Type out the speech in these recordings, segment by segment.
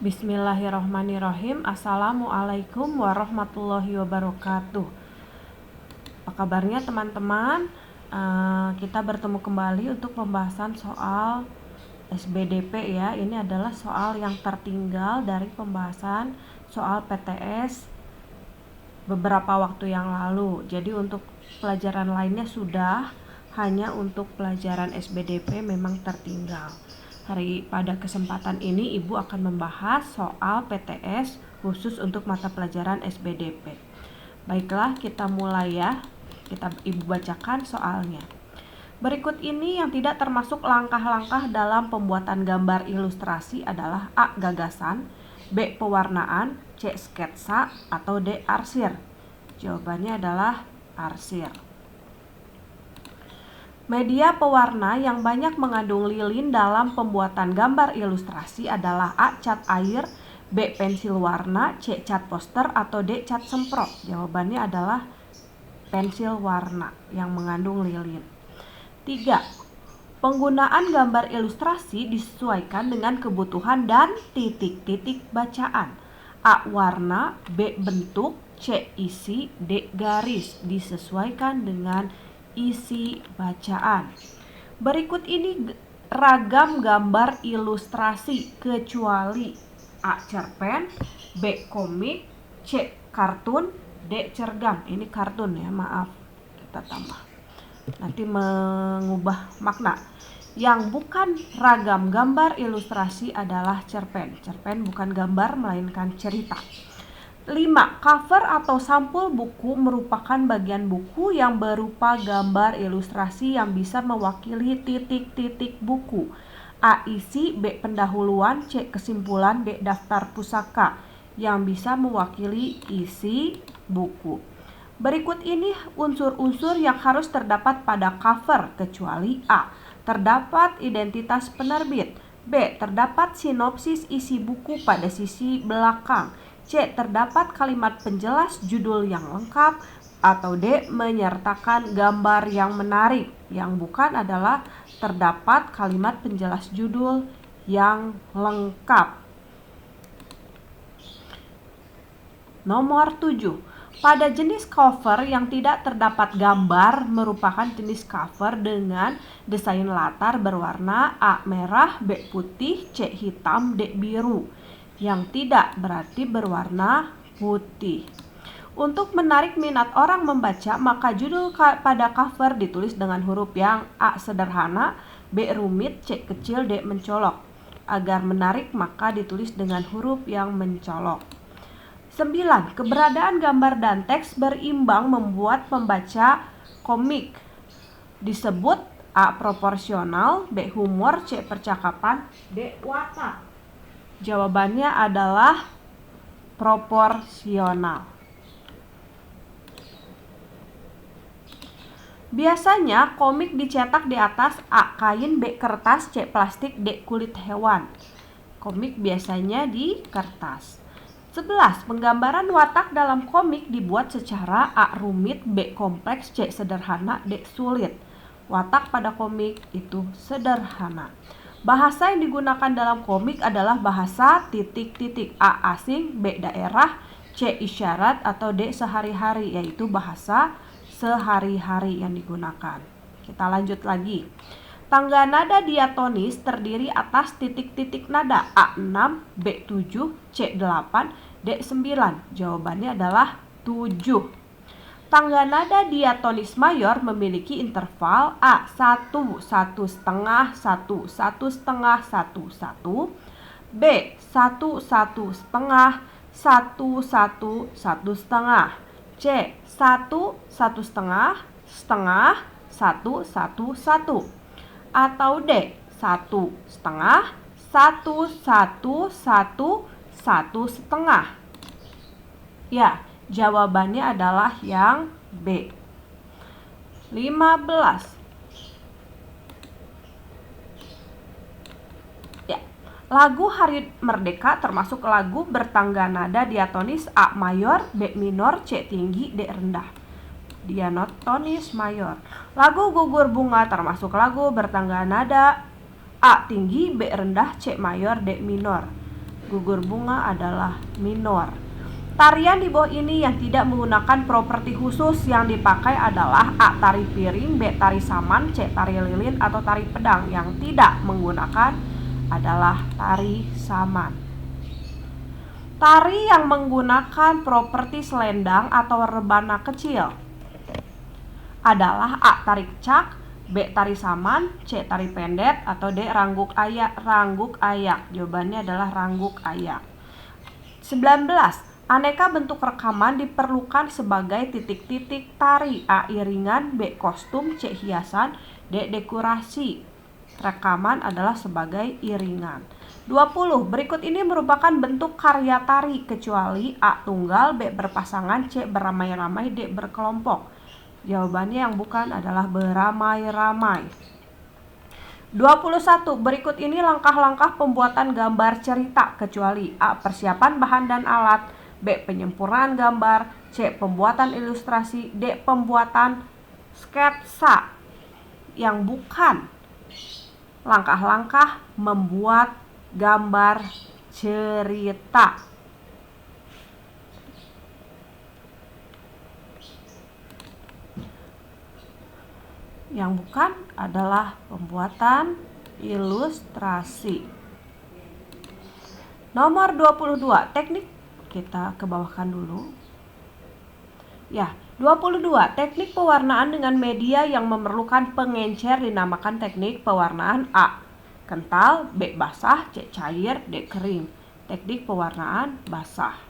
Bismillahirrahmanirrahim. Assalamualaikum warahmatullahi wabarakatuh. Apa kabarnya teman-teman? Kita bertemu kembali untuk pembahasan soal SBDP ya. Ini adalah soal yang tertinggal dari pembahasan soal PTS beberapa waktu yang lalu. Jadi untuk pelajaran lainnya sudah, hanya untuk pelajaran SBDP memang tertinggal. Pada kesempatan ini Ibu akan membahas soal PTS khusus untuk mata pelajaran SBDP. Baiklah, kita mulai ya. Ibu bacakan soalnya. Berikut ini yang tidak termasuk langkah-langkah dalam pembuatan gambar ilustrasi adalah A. Gagasan, B. Pewarnaan, C. Sketsa, atau D. Arsir. Jawabannya adalah arsir. Media pewarna yang banyak mengandung lilin dalam pembuatan gambar ilustrasi adalah A. Cat air, B. Pensil warna, C. Cat poster, atau D. Cat semprot. Jawabannya adalah pensil warna yang mengandung lilin. 3. Penggunaan gambar ilustrasi disesuaikan dengan kebutuhan dan titik-titik bacaan. A. Warna, B. Bentuk, C. Isi, D. Garis. Disesuaikan dengan isi bacaan. Berikut ini ragam gambar ilustrasi kecuali A. Cerpen, B. Komik, C. Kartun, D. Cergam. Ini kartun ya, maaf, kita tambah nanti mengubah makna. Yang bukan ragam gambar ilustrasi adalah cerpen. Cerpen bukan gambar melainkan cerita. 5. Cover atau sampul buku merupakan bagian buku yang berupa gambar ilustrasi yang bisa mewakili titik-titik buku. A. Isi, B. Pendahuluan, C. Kesimpulan, D. Daftar pusaka yang bisa mewakili isi buku. Berikut ini unsur-unsur yang harus terdapat pada cover kecuali A. Terdapat identitas penerbit, B. Terdapat sinopsis isi buku pada sisi belakang, C. Terdapat kalimat penjelas judul yang lengkap, atau D. Menyertakan gambar yang menarik. Yang bukan adalah terdapat kalimat penjelas judul yang lengkap. Nomor 7. Pada jenis cover yang tidak terdapat gambar merupakan jenis cover dengan desain latar berwarna A. Merah, B. Putih, C. Hitam, D. Biru. Yang tidak berarti berwarna putih. Untuk menarik minat orang membaca, maka judul pada cover ditulis dengan huruf yang A. Sederhana, B. Rumit, C. Kecil, D. Mencolok. Agar menarik maka ditulis dengan huruf yang mencolok. 9. Keberadaan gambar dan teks berimbang membuat pembaca komik disebut A. Proporsional, B. Humor, C. Percakapan, D. Watak. Jawabannya adalah proporsional. Biasanya komik dicetak di atas A. Kain, B. Kertas, C. Plastik, D. Kulit hewan. Komik biasanya di kertas. 11. Penggambaran watak dalam komik dibuat secara A. Rumit, B. Kompleks, C. Sederhana, D. Sulit. Watak pada komik itu sederhana. Bahasa yang digunakan dalam komik adalah bahasa titik-titik. A. Asing, B. Daerah, C. Isyarat, atau D. Sehari-hari, yaitu bahasa sehari-hari yang digunakan. Kita lanjut lagi. Tangga nada diatonis terdiri atas titik-titik nada A. 6, B. 7, C. 8, D. 9. Jawabannya adalah 7. Tangga nada diatonis mayor memiliki interval A. 1, 1 setengah, 1, 1 setengah, 1, 1, B. 1, 1 setengah, 1, 1, 1 setengah, C. 1, 1 setengah, setengah, 1, 1, 1, atau D. 1 setengah, 1, 1, 1, 1 setengah. Ya, jawabannya adalah yang B. 15. Ya, lagu Hari Merdeka termasuk lagu bertangga nada diatonis A. Mayor, B. Minor, C. Tinggi, D. Rendah. Diatonis mayor. Lagu Gugur Bunga termasuk lagu bertangga nada A. Tinggi, B. Rendah, C. Mayor, D. Minor. gugur bunga adalah minor. Tarian di bawah ini yang tidak menggunakan properti khusus yang dipakai adalah A. Tari piring, B. Tari saman, C. Tari lilin, atau tari pedang. Yang tidak menggunakan adalah tari saman. Tari yang menggunakan properti selendang atau rebana kecil adalah A. Tari kecak, B. Tari saman, C. Tari pendet, atau D. Rangguk ayak. Rangguk ayak. Jawabannya adalah rangguk ayak. 19. Aneka bentuk rekaman diperlukan sebagai titik-titik tari. A. Iringan, B. Kostum, C. Hiasan, D. Dekorasi. Rekaman adalah sebagai iringan. 20. Berikut ini merupakan bentuk karya tari kecuali A. Tunggal, B. Berpasangan, C. Beramai-ramai, D. Berkelompok. Jawabannya yang bukan adalah beramai-ramai. 21. Berikut ini langkah-langkah pembuatan gambar cerita kecuali A. Persiapan bahan dan alat, B. Penyempurnaan gambar, C. Pembuatan ilustrasi, D. Pembuatan sketsa. Yang bukan langkah-langkah membuat gambar cerita. Yang bukan adalah pembuatan ilustrasi. Nomor 22, teknik kita kebawahkan dulu. Ya, 22. Teknik pewarnaan dengan media yang memerlukan pengencer dinamakan teknik pewarnaan A. Kental, B. Basah, C. Cair, D. Kering. Teknik pewarnaan basah.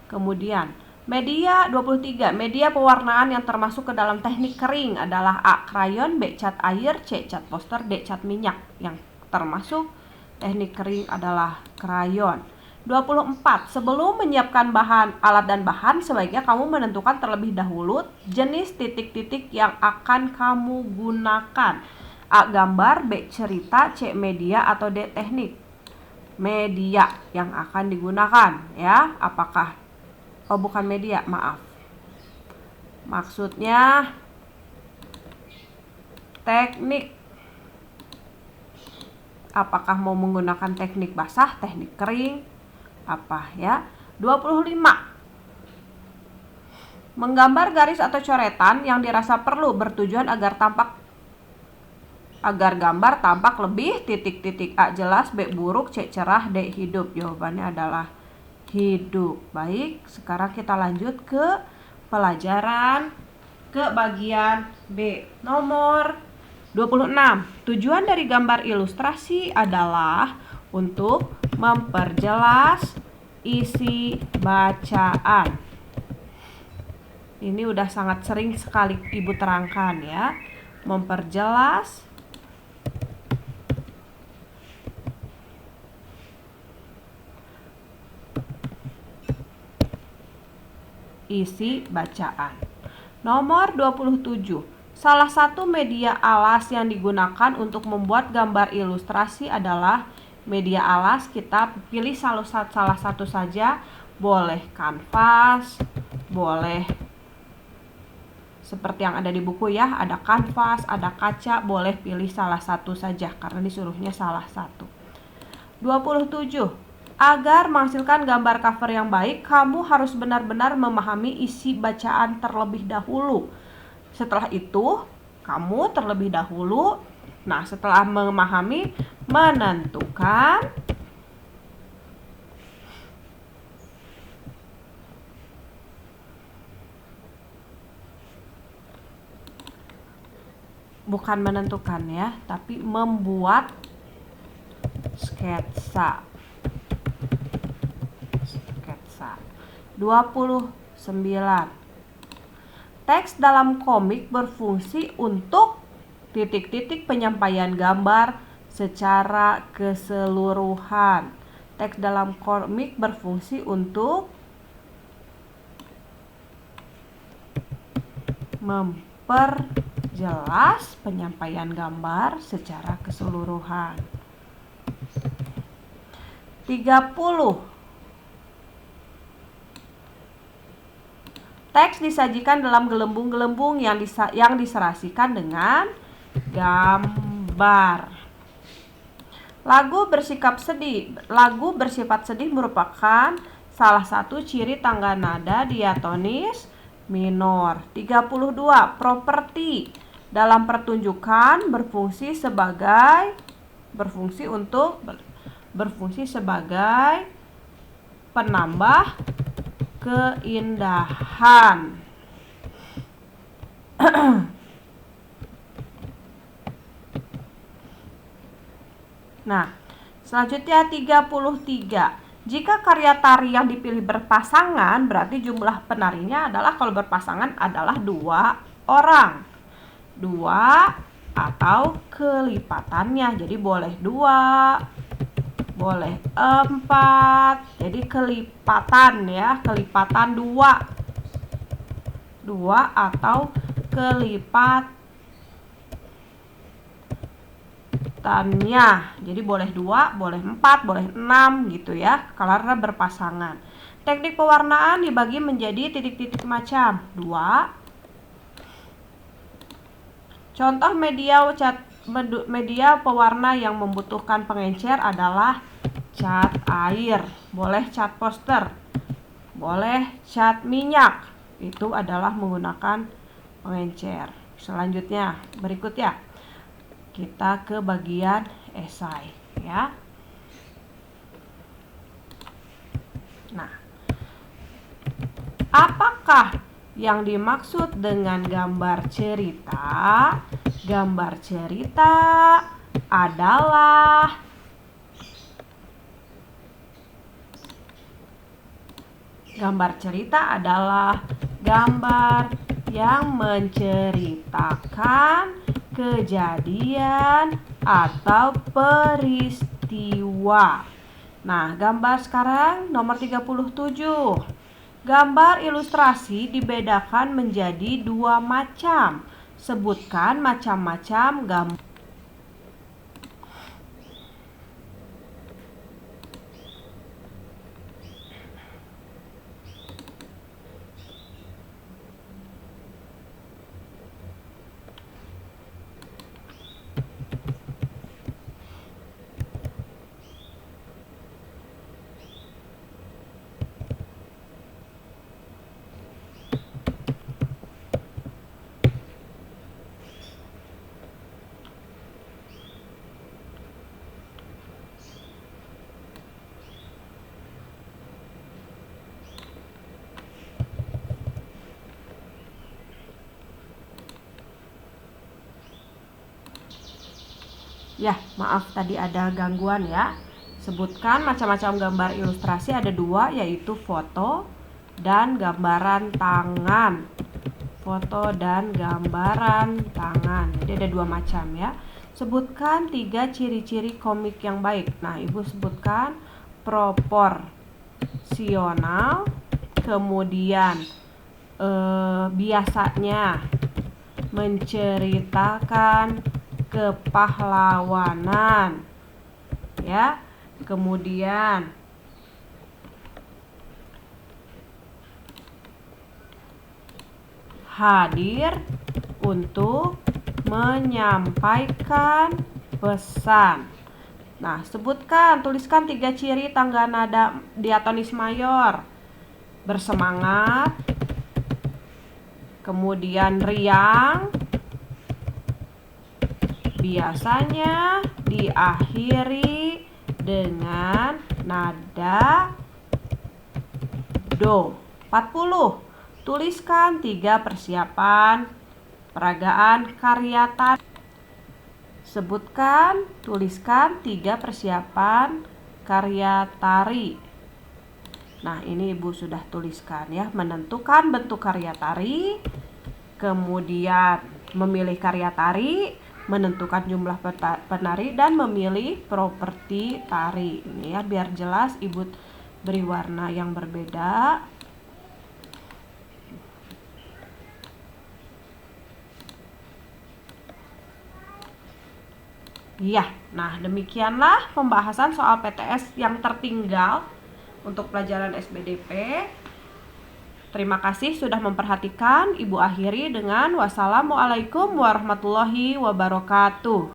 Kemudian media 23. Media pewarnaan yang termasuk ke dalam teknik kering adalah A. Krayon, B. Cat air, C. Cat poster, D. Cat minyak. Yang termasuk teknik kering adalah krayon. 24. Sebelum menyiapkan bahan, alat dan bahan, sebaiknya kamu menentukan terlebih dahulu jenis titik-titik yang akan kamu gunakan. A. Gambar, B. Cerita, C. Media, atau D. Teknik. Media yang akan digunakan, ya. Apakah bukan media, maaf. Maksudnya teknik. Apakah mau menggunakan teknik basah, teknik kering, apa ya? 25. Menggambar garis atau coretan yang dirasa perlu bertujuan agar gambar tampak lebih titik-titik. A. Jelas, B. Buruk, C. Cerah, D. Hidup. Jawabannya adalah hidup. Baik, sekarang kita lanjut ke pelajaran ke bagian B. Nomor 26. Tujuan dari gambar ilustrasi adalah untuk memperjelas isi bacaan. Ini udah sangat sering sekali Ibu terangkan, ya. Memperjelas isi bacaan. Nomor 27. Salah satu media alas yang digunakan untuk membuat gambar ilustrasi adalah media alas. Kita pilih salah satu saja. Boleh kanvas, boleh seperti yang ada di buku, ya. Ada kanvas, ada kaca. Boleh pilih salah satu saja karena disuruhnya salah satu. 27. Agar menghasilkan gambar cover yang baik, kamu harus benar-benar memahami isi bacaan terlebih dahulu. Setelah itu, kamu terlebih dahulu, setelah memahami, menentukan bukan menentukan, ya, tapi membuat sketsa. 29. Teks dalam komik berfungsi untuk titik-titik penyampaian gambar secara keseluruhan. Teks dalam komik berfungsi untuk memperjelas penyampaian gambar secara keseluruhan. 30. Teks disajikan dalam gelembung-gelembung yang diserasikan dengan gambar. Lagu bersifat sedih merupakan salah satu ciri tangga nada diatonis minor. 32. Properti dalam pertunjukan berfungsi sebagai penambah keindahan. Nah, selanjutnya 33. Jika karya tari yang dipilih berpasangan, berarti jumlah penarinya adalah, kalau berpasangan adalah 2 orang. 2 atau kelipatannya. Jadi boleh 2, boleh 4. Jadi kelipatan ya, kelipatan 2 atau kelipatannya. Jadi boleh 2, boleh 4, boleh 6 gitu ya, karena berpasangan. Teknik pewarnaan dibagi menjadi titik-titik macam 2. Contoh media pewarna yang membutuhkan pengencer adalah cat air, boleh cat poster, boleh cat minyak. Itu adalah menggunakan pengencer. Selanjutnya, berikutnya kita ke bagian esai ya. Nah, apakah yang dimaksud dengan gambar cerita? Gambar cerita adalah gambar yang menceritakan kejadian atau peristiwa. Nah, gambar sekarang nomor 37. Gambar ilustrasi dibedakan menjadi 2 macam. Sebutkan macam-macam gambar. Ya, maaf tadi ada gangguan ya. Sebutkan macam-macam gambar ilustrasi, ada 2, yaitu foto dan gambaran tangan. Foto dan gambaran tangan. Jadi ada 2 macam ya. Sebutkan 3 ciri-ciri komik yang baik. Nah, Ibu sebutkan proporsional, kemudian biasanya menceritakan kepahlawanan ya, kemudian hadir untuk menyampaikan pesan. Nah, tuliskan 3 ciri tangga nada diatonis mayor. Bersemangat, kemudian riang, biasanya diakhiri dengan nada do. 40. Tuliskan 3 persiapan peragaan karya tari. Tuliskan 3 persiapan karya tari. Nah, ini Ibu sudah tuliskan ya. Menentukan bentuk karya tari, kemudian memilih karya tari, menentukan jumlah penari, dan memilih properti tari. Ini ya, biar jelas Ibu beri warna yang berbeda. Ya, nah demikianlah pembahasan soal PTS yang tertinggal untuk pelajaran SBDP. Terima kasih sudah memperhatikan. Ibu akhiri dengan wassalamualaikum warahmatullahi wabarakatuh.